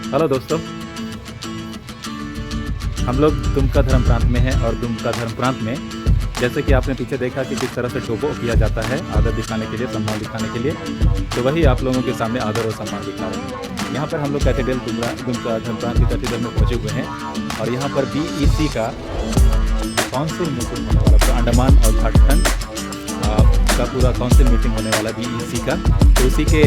Hello दोस्तों, हम लोग दुमका धर्म प्रांत में हैं और दुमका धर्म प्रांत में जैसे कि आपने पीछे देखा कि किस तरह से टोबो किया जाता है आदर दिखाने के लिए, सम्मान दिखाने के लिए, तो वही आप लोगों के सामने आदर और सम्मान दिखा रहे हैं। यहाँ पर हम लोग कैथेड्रल दुमका धर्म प्रांत की कैथेड्रल में पहुँचे हुए हैं और यहाँ पर BEC का काउंसिल मीटिंग होने वाला, तो अंडमान और झारखंड का पूरा काउंसिल मीटिंग होने वाला BEC का, तो उसी के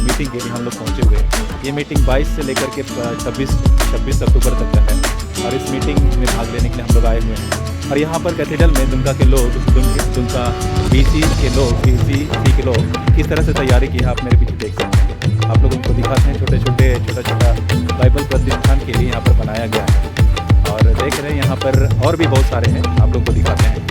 मीटिंग के लिए हम लोग पहुँचे हुए हैं। ये मीटिंग 22 से लेकर के 26 अक्टूबर तक का है और इस मीटिंग में भाग लेने के लिए हम लोग आए हुए हैं। और यहाँ पर कैथेड्रल में दुमका के लोग, दुमका BC के लोग किस तरह से तैयारी की है आप मेरे पीछे देख सकते हैं। आप लोगों को दिखाते हैं छोटा बाइबल प्रतिष्ठान के लिए यहाँ पर बनाया गया है और देख रहे हैं यहाँ पर और भी बहुत सारे हैं, आप लोगों को दिखाते हैं।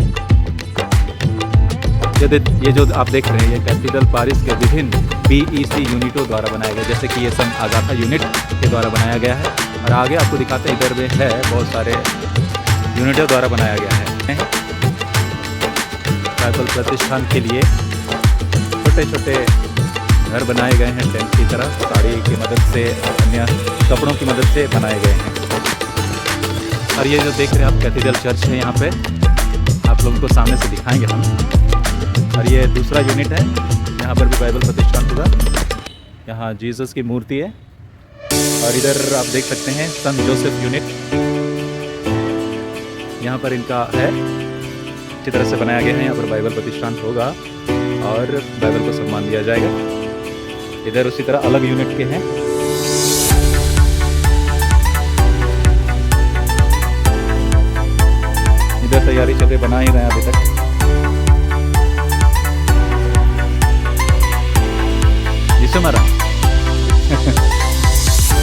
ये जो आप देख रहे हैं ये कैथेड्रल पारिस के विभिन्न BEC यूनिटों द्वारा बनाया गया, जैसे कि ये सन आगाथा यूनिट के द्वारा बनाया गया है और आगे आपको दिखाते हैं इधर में है बहुत सारे यूनिटों द्वारा बनाया गया है। बाइबल प्रतिष्ठान के लिए छोटे घर बनाए गए हैं टेंट की तरह, साड़ी की मदद से, अन्य कपड़ों की मदद से बनाए गए हैं। और ये जो देख रहे हैं आप कैथेड्रल चर्च है, यहाँ पे आप लोगों को सामने से दिखाएंगे हम। और ये दूसरा यूनिट है, यहाँ पर भी बाइबल प्रतिष्ठान होगा। यहाँ जीसस की मूर्ति है और इधर आप देख सकते हैं सन जोसेफ यूनिट, यहाँ पर इनका है, अच्छी तरह से बनाया गया है। यहाँ पर बाइबल प्रतिष्ठान होगा और बाइबल को सम्मान दिया जाएगा। इधर उसी तरह अलग यूनिट के हैं। इधर तैयारी चल रही, बना ही रहे हैं अभी तक। यीशु मरा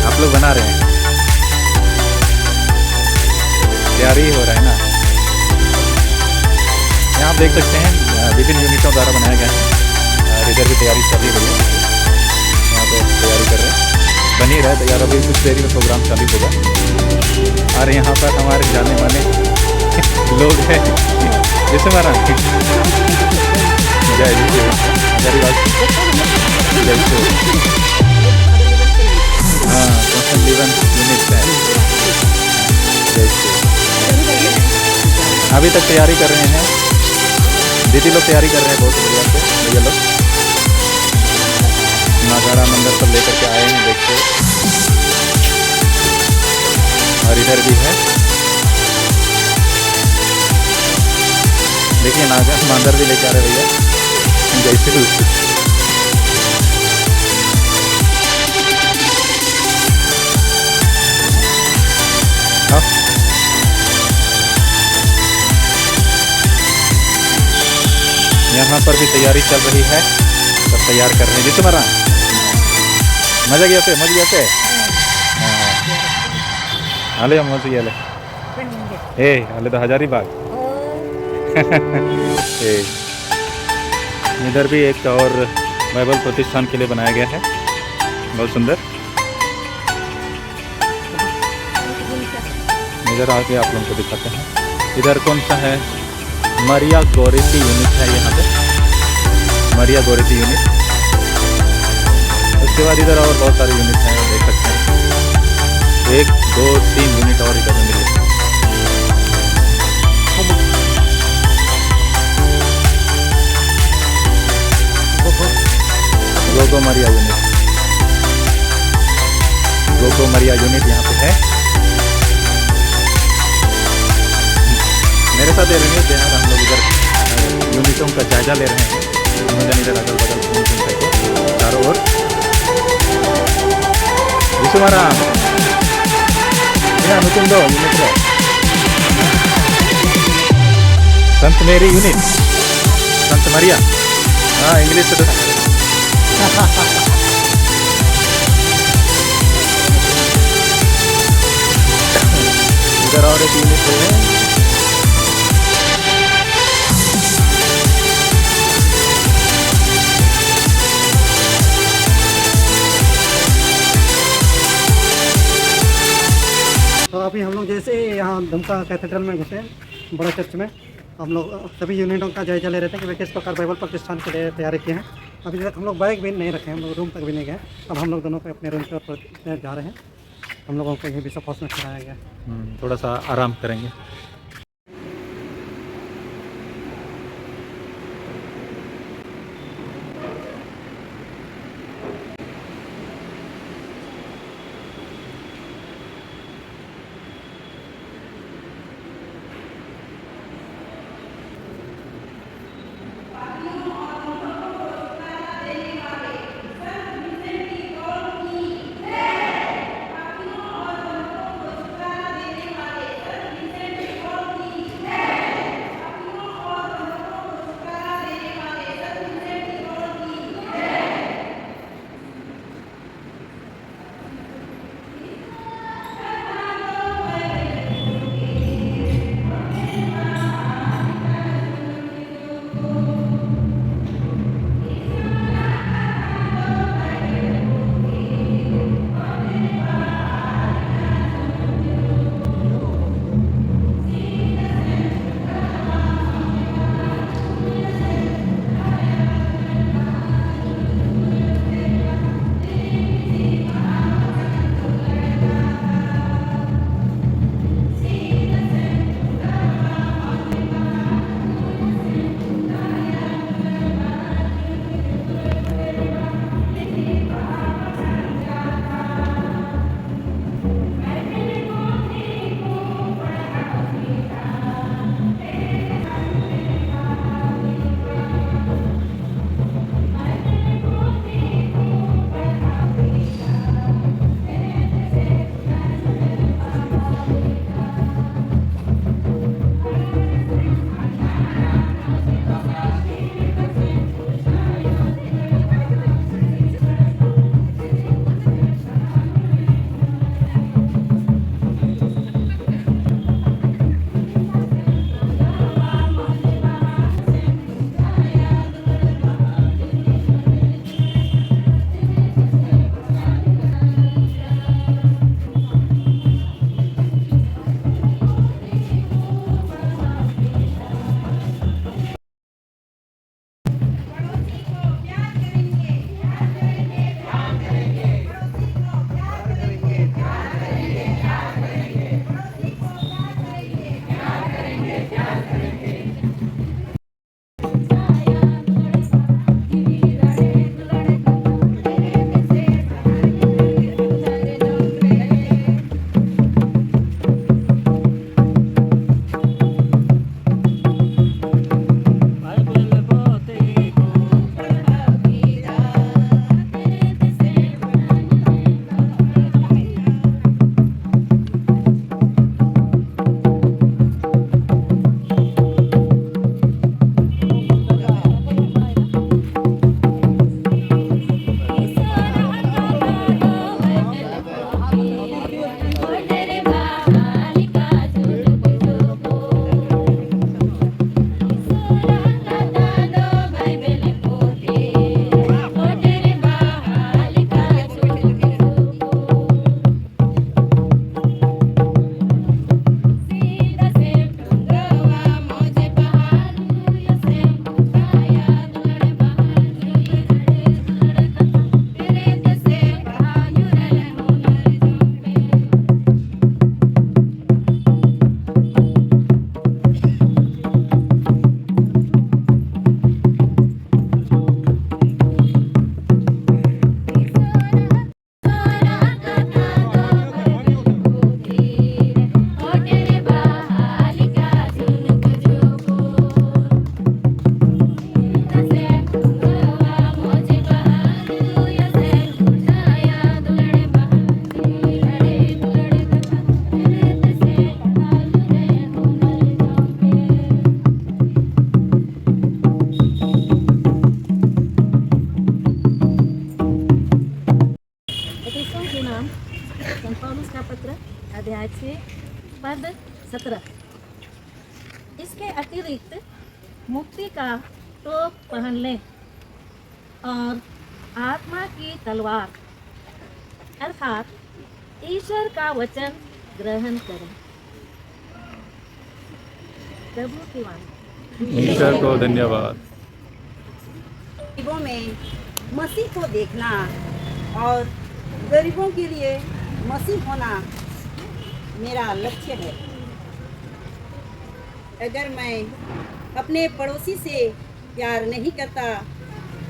आप लोग बना रहे हैं, तैयारी हो रहा है ना। यहाँ आप देख सकते हैं विभिन्न यूनिटों द्वारा बनाया गया है और इधर भी तैयारी चल रही है। यहाँ पे तैयारी कर रहे हैं, बनी रहे तैयार, अभी कुछ देरी में प्रोग्राम चालू होगा। और यहाँ पर हमारे जाने माने लोग हैं, जैसे हमारा अभी तक तैयारी कर रहे हैं, दीदी लोग तैयारी कर रहे हैं बहुत बढ़िया से। भैया लोग नगाड़ा मंदिर सब लेकर के आए हैं, देखते। और इधर भी है, देखिए नागर मंदिर भी लेके आ रहे भैया जैसे। यहाँ पर भी तैयारी चल रही है, सब तैयार कर रहे हैं। जिससे मरा मजा गया थे हाले मजा गया हाले तो हजारीबाग। इधर भी एक और बाइबल प्रतिष्ठान के लिए बनाया गया है, बहुत सुंदर। इधर आके आप लोगों को दिखाते हैं। इधर कौन सा है, मरिया गोरेटी यूनिट है, यहाँ पे मरिया गोरेटी यूनिट। उसके बाद इधर और बहुत सारे यूनिट हैं, देख सकते हैं। 1 2 3 यूनिट और इधर मिले। गोगो मरिया यूनिट यहाँ पे है। मेरे साथ हम लोग इधर यूनिटों का जायजा ले रहे हैं। इधर अगल बगल घूम करके चारों ओर। विश्वमारा दो यूनिट है, संत मेरी यूनिट, संत मरिया। हाँ इंग्लिश तो इधर और एक यूनिट है। तो अभी हम लोग जैसे यहाँ दुमका कैथेड्रल में घुसे, बड़े चर्च में, हम लोग सभी यूनिटों का जायजा ले रहे थे कि वे किस प्रकार बाइबल प्रतिष्ठान के लिए तैयारी किए हैं। अभी तक हम लोग बैग भी नहीं रखे, हम लोग रूम तक भी नहीं गए। अब हम लोग दोनों को अपने रूम पर जा रहे हैं हम लोगों को ये बिशप हाउस में ठहराया गया। थोड़ा सा आराम करेंगे। अध्याय 6 पद 17। इसके अतिरिक्त मुक्ति का टोप पहन लें और आत्मा की तलवार अर्थात ईश्वर का वचन ग्रहण करें। प्रभु की वाणी। ईश्वर को धन्यवाद। गरीबों में मसीह को देखना और गरीबों के लिए मसीह होना मेरा लक्ष्य है। अगर मैं अपने पड़ोसी से प्यार नहीं करता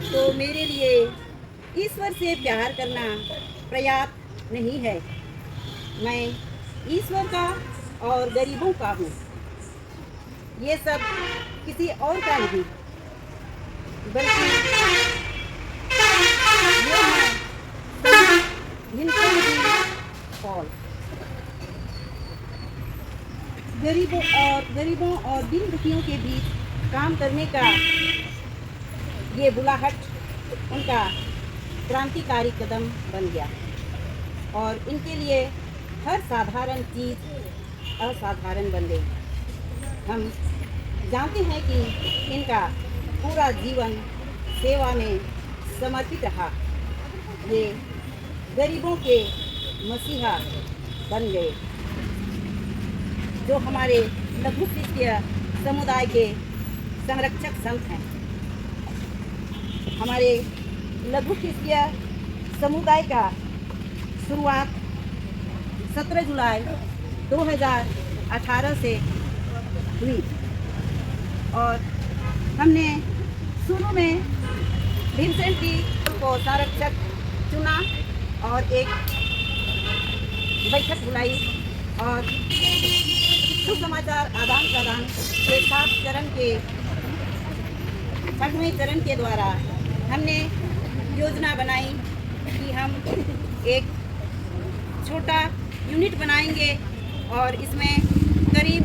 तो मेरे लिए ईश्वर से प्यार करना पर्याप्त नहीं है। मैं ईश्वर का और गरीबों का हूँ। ये सब किसी और का नहीं, बल्कि ये है पॉल। गरीबों और दिन दुखियों के बीच काम करने का ये बुलाहट उनका क्रांतिकारी कदम बन गया और इनके लिए हर साधारण चीज़ असाधारण बन गई। हम जानते हैं कि इनका पूरा जीवन सेवा में समर्पित रहा। ये गरीबों के मसीहा बन गए, जो हमारे लघु ख्रिस्तीय समुदाय के संरक्षक संत हैं। हमारे लघु ख्रिस्तीय समुदाय का शुरुआत 17 जुलाई 2018 से हुई और हमने शुरू में विंसेंट डी को संरक्षक चुना और एक बैठक बुलाई और सुसमाचार आदान प्रदान के 7 चरण के 8वें चरण के द्वारा हमने योजना बनाई कि हम एक छोटा यूनिट बनाएंगे और इसमें करीब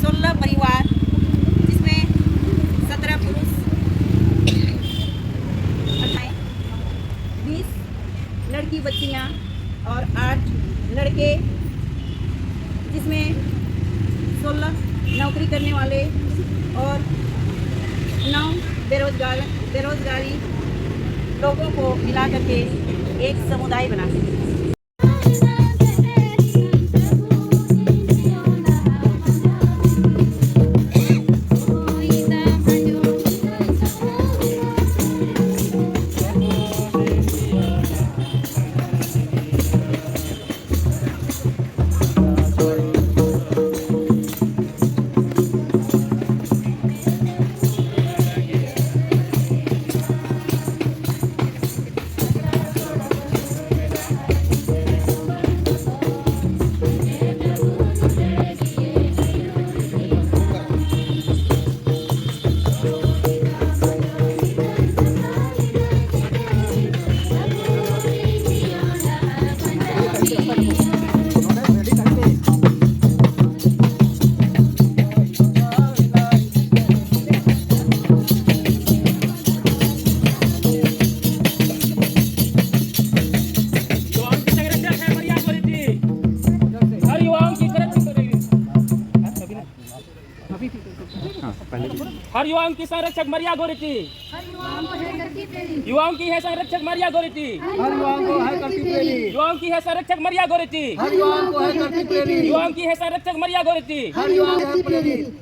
16 परिवार, जिसमें 17 पुरुष, 20 लड़की बच्चियां और 8 लड़के, जिसमें 16 नौकरी करने वाले और 9 बेरोजगारी लोगों को मिला करके एक समुदाय बना सके। हर युवाओं की संरक्षक मरिया गोरिटी, युवाओं की है संरक्षक मरिया गोरिटी, हर युवाओं को है करती प्रेरित, युवाओं की है संरक्षक मरिया गोरिटी, हर युवाओं को है करती प्रेरित, युवाओं की है संरक्षक मरिया गोरिटी। हर युवाओं को है प्रेरित।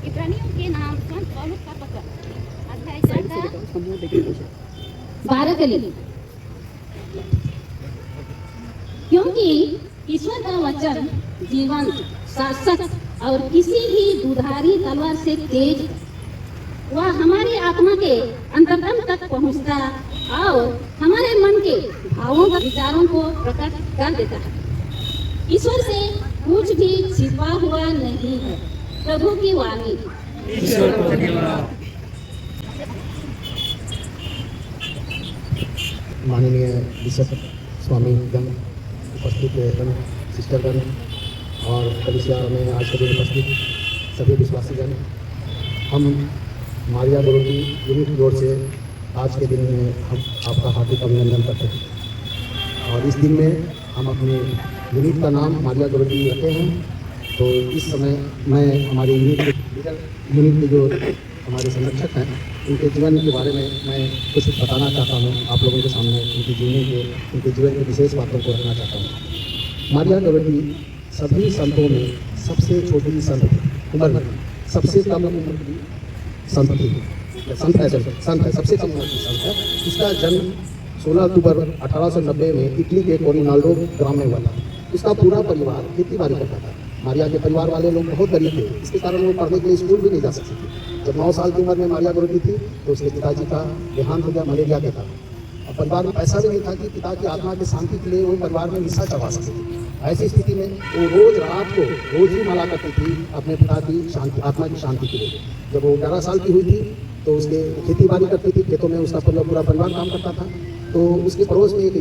इब्रानियों के नाम संत पौलुस का पत्र अध्याय 12 के लिए, क्योंकि ईश्वर का वचन जीवन शासक और किसी भी दुधारी तलवार से तेज, वह हमारी आत्मा के अंतरतम तक पहुंचता और हमारे मन के भावों व विचारों को प्रकट कर देता है। ईश्वर से कुछ भी छिपा हुआ नहीं है। प्रभु की वाणी। माननीय बिशप स्वामी गण, उपस्थित गण, सिस्टरगण और कलिसिया में आज के दिन उपस्थित सभी विश्वासीगण, हम मारिया गोरिटी यूनिट की ओर से आज के दिन में हम आपका हार्दिक अभिनंदन करते हैं और इस दिन में हम अपने यूनिट का नाम मारिया गोरिटी रखे हैं। तो इस समय मैं हमारे यूनिट के जो हमारे संरक्षक हैं उनके जीवन के बारे में मैं कुछ बताना चाहता हूँ आप लोगों के सामने। उनके जीवन के विशेष बातों को रखना चाहता हूँ। मारिया गोरेटी सभी संतों में सबसे छोटी संत, उम्र में सबसे कम उम्र की संत थी। संत है, सबसे कम उम्र की संत है। इसका जन्म 16 अक्टूबर 1890 में इटली के कोरिनाल्डो ग्राम में हुआ था। इसका पूरा परिवार खेती बाड़ी करता था। मारिया के परिवार वाले लोग बहुत गरीब थे, इसके कारण वो पढ़ने के लिए स्कूल भी नहीं जा सकती थी। जब 9 साल की उम्र में मारिया गोरेटी थी तो उसके पिताजी का देहांत हो गया मलेरिया के कारण। अब परिवार में पैसा भी नहीं था कि पिता की आत्मा की शांति के लिए वो परिवार में मिस्सा चढ़ा सकती। ऐसी स्थिति में वो रोज रात को रोज ही माला करती थी अपने पिता की शांति, आत्मा की शांति के लिए। जब वो 11 साल की हुई थी तो उसके खेती बाड़ी करती थी, खेतों में उसका पूरा परिवार काम करता था। तो उसके पड़ोस में एक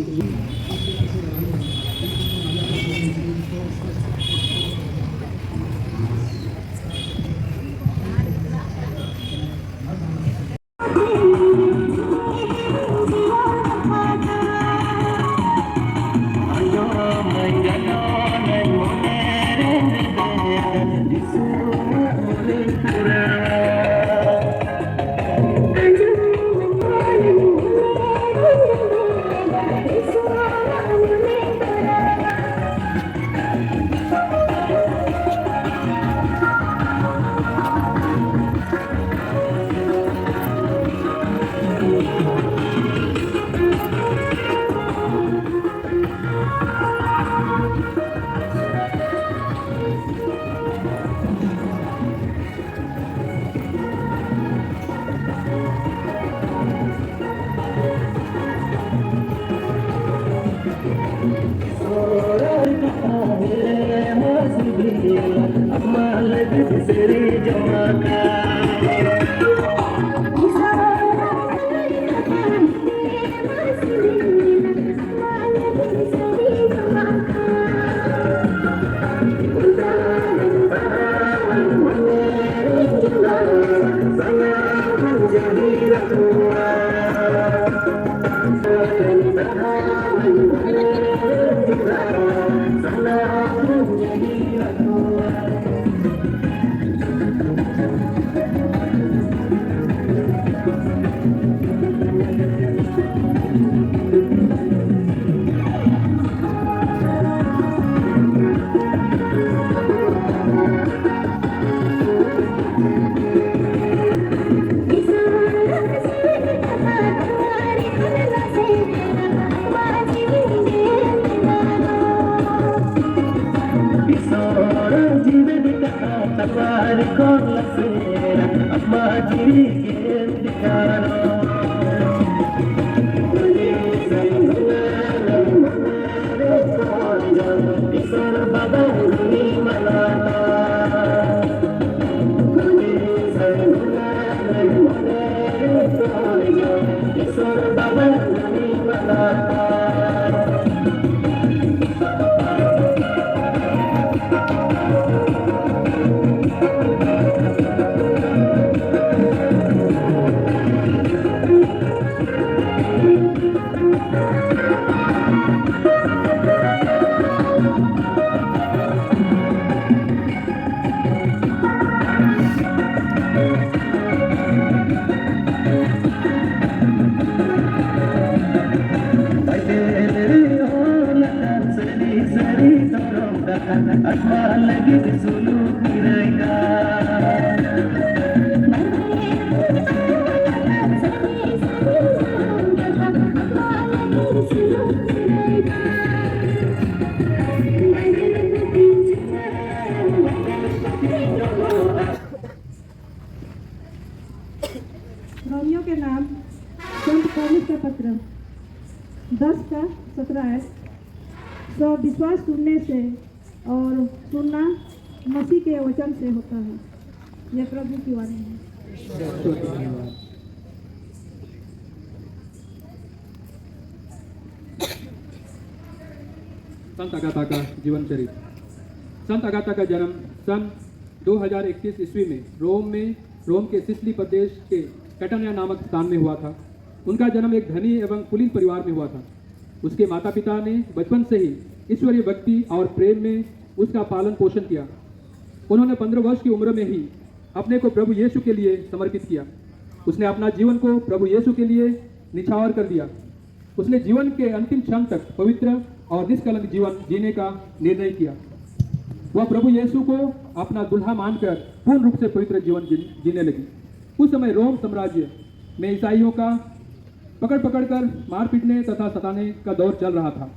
रोमियो के नाम संत पौलुस का पत्र 10 का 17 है। तो विश्वास सुनने से और सुनना मसीह के वचन से होता है। यह प्रभु की वाणी है। संत अगाथा का जीवन चरित्र। संत अगाथा का जन्म सन 2021 ईस्वी में रोम के सिसिली प्रदेश के कैटानिया नामक स्थान में हुआ था। उनका जन्म एक धनी एवं कुलीन परिवार में हुआ था। उसके माता पिता ने बचपन से ही ईश्वरीय भक्ति और प्रेम में उसका पालन पोषण किया। उन्होंने 15 वर्ष की उम्र में ही अपने को प्रभु यीशु के लिए समर्पित किया। उसने अपना जीवन को प्रभु यीशु के लिए निछावर कर दिया। उसने जीवन के अंतिम क्षण तक पवित्र और निष्कलंक जीवन जीने का निर्णय किया। वह प्रभु यीशु को अपना दुल्हा मानकर पूर्ण रूप से पवित्र जीवन जीने लगी। उस समय रोम साम्राज्य में ईसाइयों का पकड़ कर मार पीटने तथा सताने का दौर चल रहा था।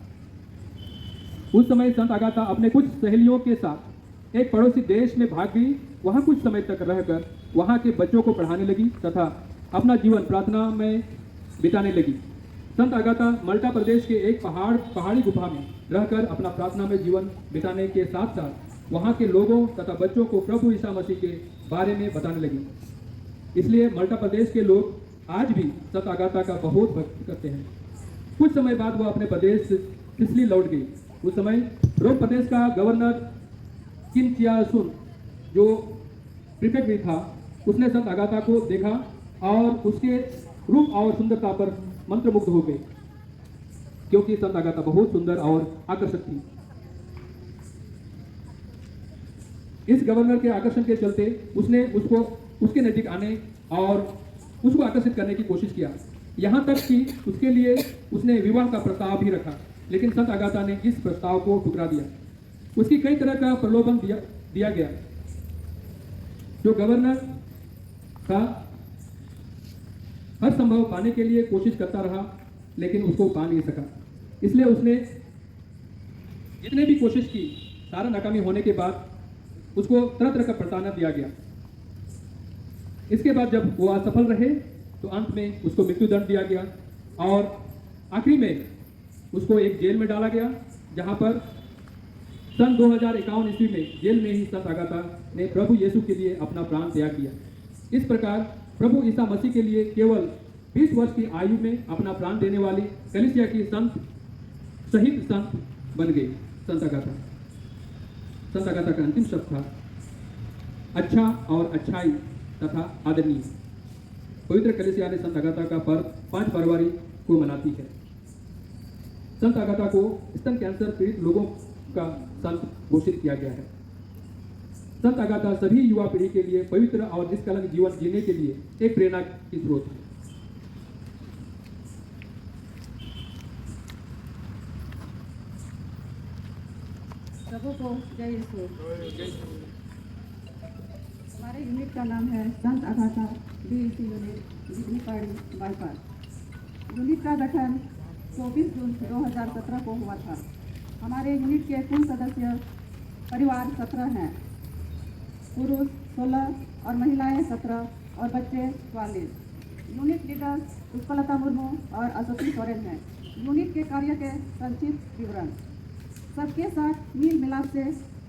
उस समय संत अगाथा अपने कुछ सहेलियों के साथ एक पड़ोसी देश में भाग गई। वहां कुछ समय तक रहकर वहां के बच्चों को पढ़ाने लगी तथा अपना जीवन प्रार्थना में बिताने लगी। संत अगाथा माल्टा प्रदेश के एक पहाड़ी गुफा में रहकर अपना प्रार्थना में जीवन बिताने के साथ साथ वहां के लोगों तथा बच्चों को प्रभु ईसा मसीह के बारे में बताने लगी। इसलिए माल्टा प्रदेश के लोग आज भी संत अगाथा का बहुत भक्ति करते हैं। कुछ समय बाद वह अपने प्रदेश सिसिली लौट गई। उस समय रोम प्रदेश का गवर्नर किनचियासुन जो प्रीफेक्ट भी था, उसने संत अगाथा को देखा और उसके रूप और सुंदरता पर मंत्रमुग्ध हो गए, क्योंकि संत अगाथा बहुत सुंदर और आकर्षक थी। इस गवर्नर के आकर्षण के चलते उसने उसको उसके नजदीक आने और उसको आकर्षित करने की कोशिश किया। यहाँ तक कि उसके लिए उसने विवाह का प्रस्ताव भी रखा, लेकिन संत अगाथा ने इस प्रस्ताव को ठुकरा दिया। उसकी कई तरह का प्रलोभन दिया गया। जो गवर्नर था हर संभव पाने के लिए कोशिश करता रहा, लेकिन उसको पा नहीं सका। इसलिए उसने जितने भी कोशिश की, सारा नाकामी होने के बाद उसको तरह तरह का प्रताड़ना दिया गया। इसके बाद जब वो असफल रहे तो अंत में उसको मृत्युदंड दिया गया और आखिरी में उसको एक जेल में डाला गया, जहां पर सन 2051 ईस्वी में जेल में ही संत अगाथा ने प्रभु यीशु के लिए अपना प्राण त्याग दिया। इस प्रकार प्रभु ईसा मसीह के लिए केवल 20 वर्ष की आयु में अपना प्राण देने वाली कलीसिया की शहीद संत बन गई संत अगाथा। संत अगाथा का अंतिम शब्द था अच्छा और अच्छाई तथा आदरणीय। पवित्र कलीसिया ने संत अगाथा का पर्व 5 फरवरी को मनाती है। संत अगाथा को स्तन कैंसर पीड़ित लोगों का संत घोषित किया गया है। संत अगाथा सभी युवा पीढ़ी के लिए पवित्र और निष्कलंक जीवन जीने के लिए एक प्रेरणा की स्रोत है। प्रभु को जय यीशु। हमारे यूनिट का नाम है संत Agatha BEC unit Bijlipadi bypass. Unit का गठन 24 जून 2017 को हुआ था। हमारे यूनिट के कुल सदस्य परिवार 17 हैं, पुरुष 16 और महिलाएं 17 और बच्चे 44। यूनिट लीडर पुष्पलता मुर्मू और अशोकी सोरेन हैं। यूनिट के कार्य के संक्षिप्त विवरण: सबके साथ मेल मिलाप से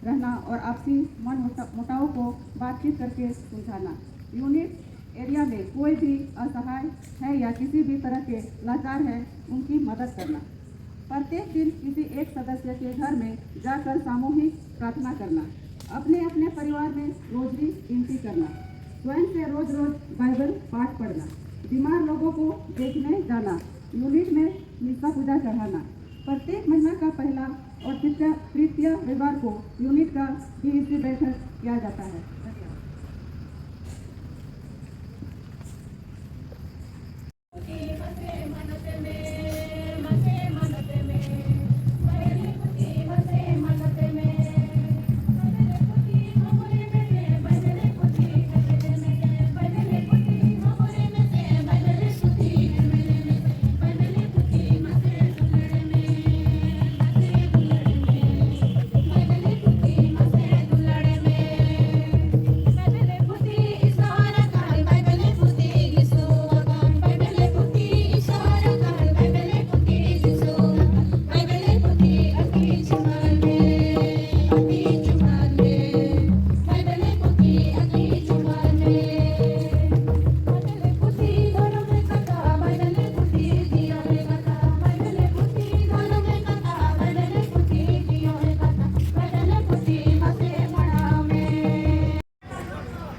रहना और आपसी मन मुटाव को बातचीत करके सुलझाना। यूनिट एरिया में कोई भी असहाय है या किसी भी तरह के लाचार है, उनकी मदद करना। प्रत्येक दिन किसी एक सदस्य के घर में जाकर सामूहिक प्रार्थना करना। अपने अपने परिवार में रोजरी गिनती करना। स्वयं से रोज बाइबल पाठ पढ़ना। बीमार लोगों को देखने जाना। यूनिट में निष्ठा पूजा चढ़ाना। प्रत्येक महीना का पहला और तृतीय रविवार को यूनिट का बीईसी बैठक किया जाता है।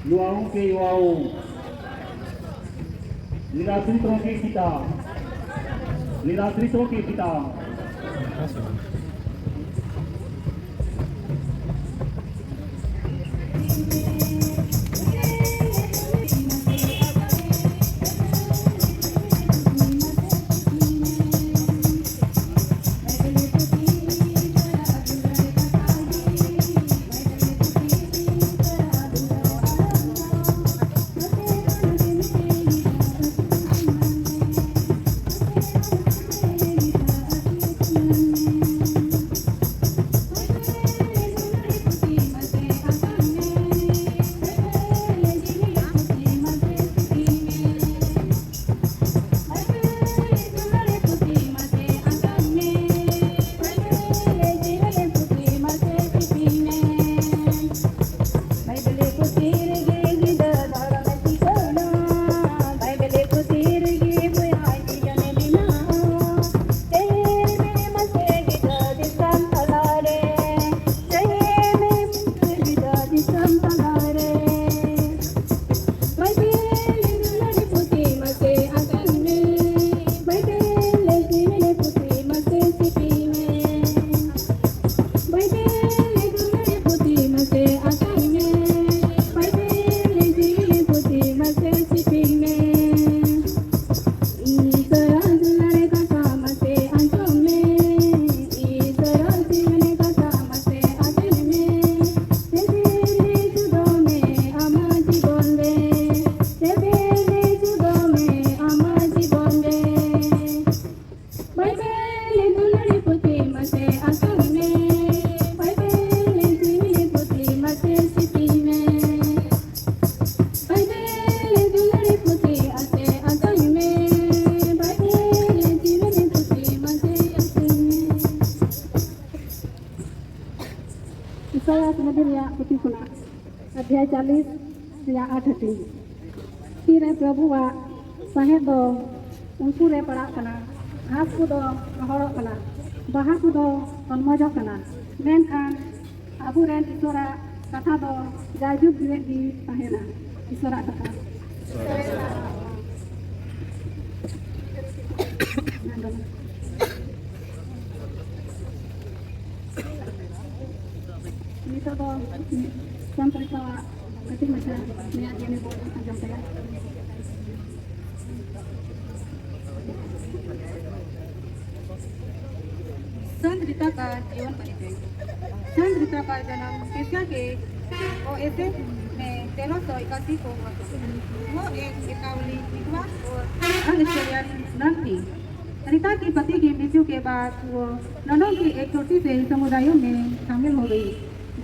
युवाओं के युवाओं, निराश्रितों के पिता, निराश्रितों के पिता, अध्याय 40 या 8 फिर प्रभुआ सहे दो उनको रे पड़ा कना घास को दो हड़ो कना बाहा को दो तन्मजो कना मेनखान अबू रेन ईश्वरा कथा दो जायजुग दिवे दी तहेना ईश्वरा कथा नितो दो संतरिता कटिंग मचा नया जेने को अंजाम तैयार संत रीता का जीवन परिचय। संत रीता का जन्म एशिया के ओएसए में 1381 को हुआ। वो एक एकावली विधवा और अनिश्चयवादी नन थी। रीता की पति की मृत्यु के बाद वो ननों की एक छोटी से समुदायों में शामिल हो गई,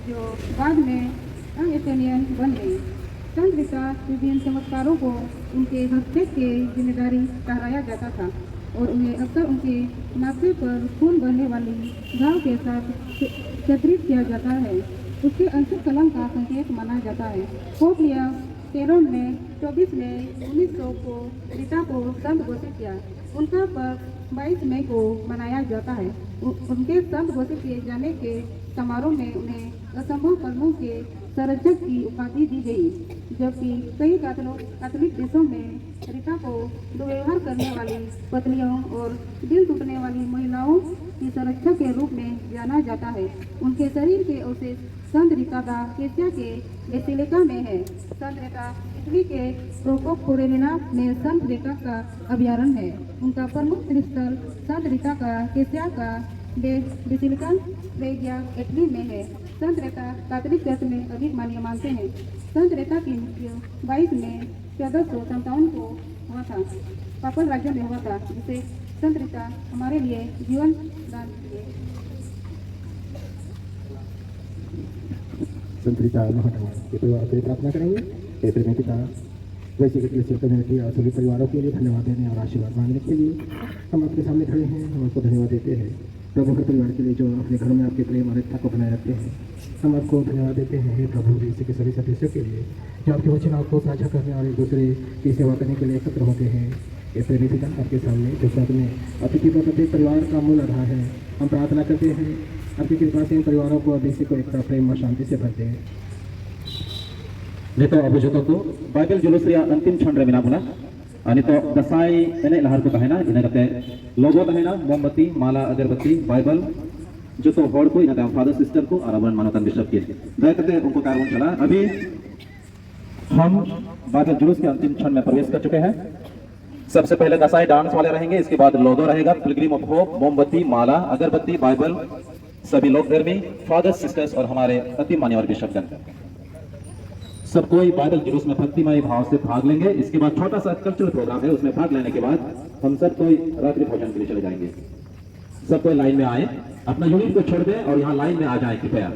जो बाद में अनिश्चयन बन गई। संत रीता विभिन्न चमत्कारों को उनके हस्तक्षेप की जिम्मेदारी ठहराया जाता था और उन्हें अक्सर उनके माथे पर खून बहने वाली घाव के साथ चित्रित किया जाता है। उसके अंशुक कलम का संकेत माना जाता है। पोप लियो 13 ने 24 मई 1900 को रीता को संत घोषित किया। उनका पर्व 22 मई को मनाया जाता है। उनके संत घोषित किए जाने के समारोह में उन्हें असंभव कर्मों के संरक्षक की उपाधि दी गई, जबकि कई कैथोलिक देशों में रीता को दुर्व्यवहार करने वाली पत्नियों और दिल टूटने वाली महिलाओं की संरक्षक के रूप में जाना जाता है। उनके शरीर के अवशेष संत रीता दा केसिया के बेसिलिका में है। संत रीता इटली के रोको कोरेलिना में संत रीता का अभ्यारण्य है। उनका प्रमुख तीर्थस्थल संत रीता का केसिया का बेसिलिका रेगिया इटली में है। संत रीता कैथोलिक चर्च में अधिक मानते हैं। संत रीता की मृत्यु 22 मई 1457 को हुआ था। पापल राज्य में हुआ था, जिसे संत रीता हमारे लिए जीवन दान किए। संत रीता महारानी के परिवार के लिए प्रार्थना करेंगे। हे प्रेमी पिता, वैसे कि कम्युनिटी और सभी परिवारों के लिए धन्यवाद देने और आशीर्वाद मांगने के लिए हम आपके सामने खड़े हैं। हम आपको धन्यवाद देते हैं प्रभु के परिवार के लिए जो अपने घरों में आपके प्रेम और एकता को बनाए रखते हैं। हम आपको धन्यवाद देते हैं हे प्रभु इसी के सभी सदस्यों के लिए जो आपके वचन आपको साझा करने और एक दूसरे की सेवा करने के लिए एकत्र होते हैं। ये प्रेमी पिता आपके सामने जो साथ में अतिथि पर प्रत्येक परिवार का मूल आधार है, हम प्रार्थना करते हैं आपकी कृपा से इन परिवारों को देश को एकता प्रेम और शांति से भरते हैं। नितो अभिजोतो को बाइबल जुलूस रे अंतिम क्षण रे मेना नितो दसाई एने लहर को तहेना इना कते लोगो तहेना मोमबत्ती माला अगरबत्ती बाइबल जो तो हॉर को यहाँ फादर सिस्टर को और अवन मानवतन बिशप के दया करते उनको कार्य चला। अभी हम बाइबल जुलूस के अंतिम क्षण में प्रवेश कर चुके हैं। सबसे पहले कसाई डांस वाले रहेंगे, इसके बाद लोदो रहेगा, पिलग्रिम ऑफ होप, मोमबत्ती, माला, अगरबत्ती, बाइबल, सभी लोग धर्मी, फादर सिस्टर्स और हमारे अति मान्यवर बिशपगण सब कोई बाइबल जुलूस में भक्तिमय भाव से भाग लेंगे। इसके बाद छोटा सा कल्चरल प्रोग्राम है, उसमें भाग लेने के बाद हम सब कोई रात्रि भोजन के लिए चले जाएंगे। सब कोई लाइन में आए, अपना यूनिट को छोड़ दें और यहाँ लाइन में आ जाए कृपया।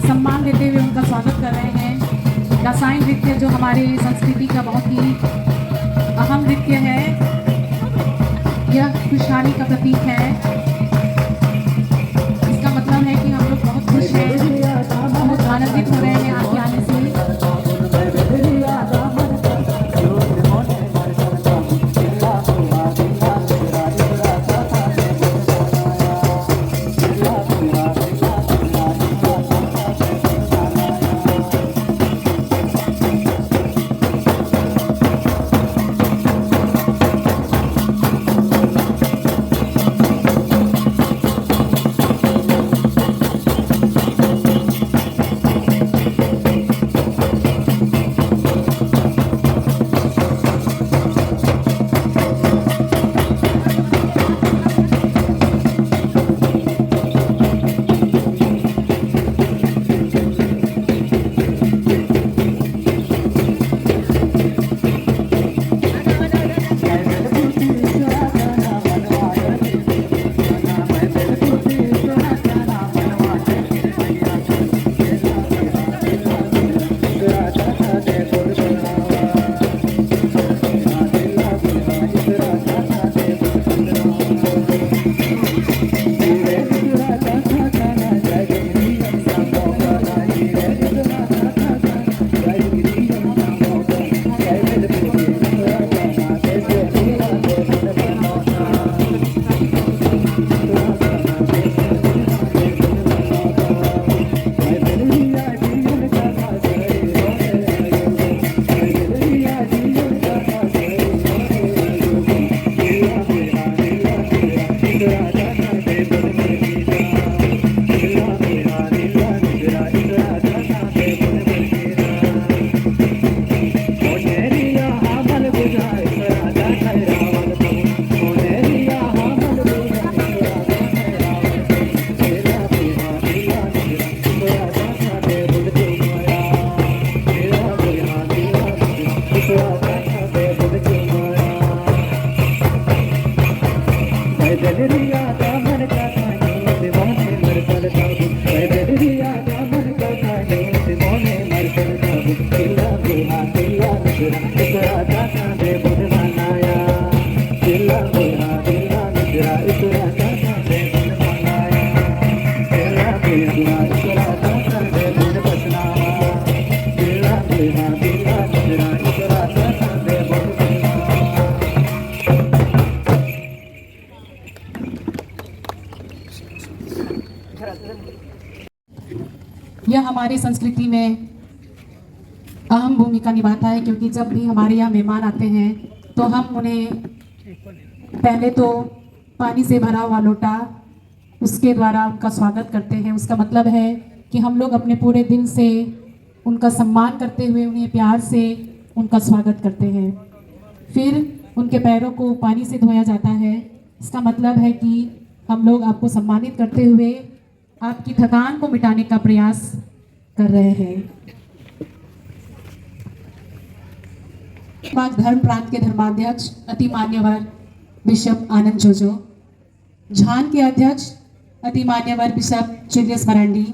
सम्मान देते हुए उनका स्वागत कर रहे हैं। कसाई नृत्य जो हमारी संस्कृति का बहुत ही अहम नृत्य है, यह खुशहाली का प्रतीक है। इसका मतलब है कि हम लोग बहुत खुश हैं, बहुत आनंदित हो रहे हैं आपके आने से। हमारी संस्कृति में अहम भूमिका निभाता है, क्योंकि जब भी हमारे यहाँ मेहमान आते हैं तो हम उन्हें पहले तो पानी से भरा हुआ लोटा उसके द्वारा उनका स्वागत करते हैं। उसका मतलब है कि हम लोग अपने पूरे दिल से उनका सम्मान करते हुए उन्हें प्यार से उनका स्वागत करते हैं। फिर उनके पैरों को पानी से धोया जाता है। इसका मतलब है कि हम लोग आपको सम्मानित करते हुए आपकी थकान को मिटाने का प्रयास कर रहे हैं। धर्म प्रांत के धर्माध्यक्ष अति मान्यवर बिशप आनंद जोजो, झान के अध्यक्ष अति मान्यवर बिशप जुलियस मरांडी,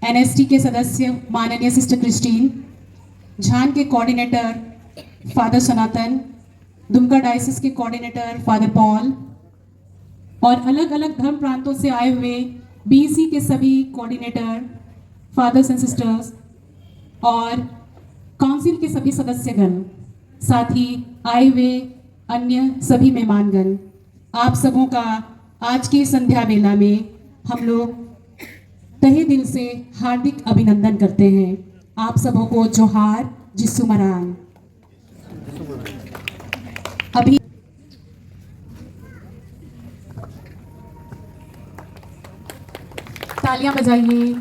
एनएसटी के सदस्य माननीय सिस्टर क्रिस्टीन, झान के कोऑर्डिनेटर फादर सनातन, दुमका डायसिस के कोऑर्डिनेटर फादर पॉल और अलग अलग धर्म प्रांतों से आए हुए बीसी के सभी कोऑर्डिनेटर, फादर्स एंड सिस्टर्स और काउंसिल के सभी सदस्यगण, साथ ही आए हुए अन्य सभी मेहमानगण, आप सबों का आज की संध्या बेला में हम लोग तहे दिल से हार्दिक अभिनंदन करते हैं। आप सबों को जोहार जिसु मरान। अभी तालियां बजाइए।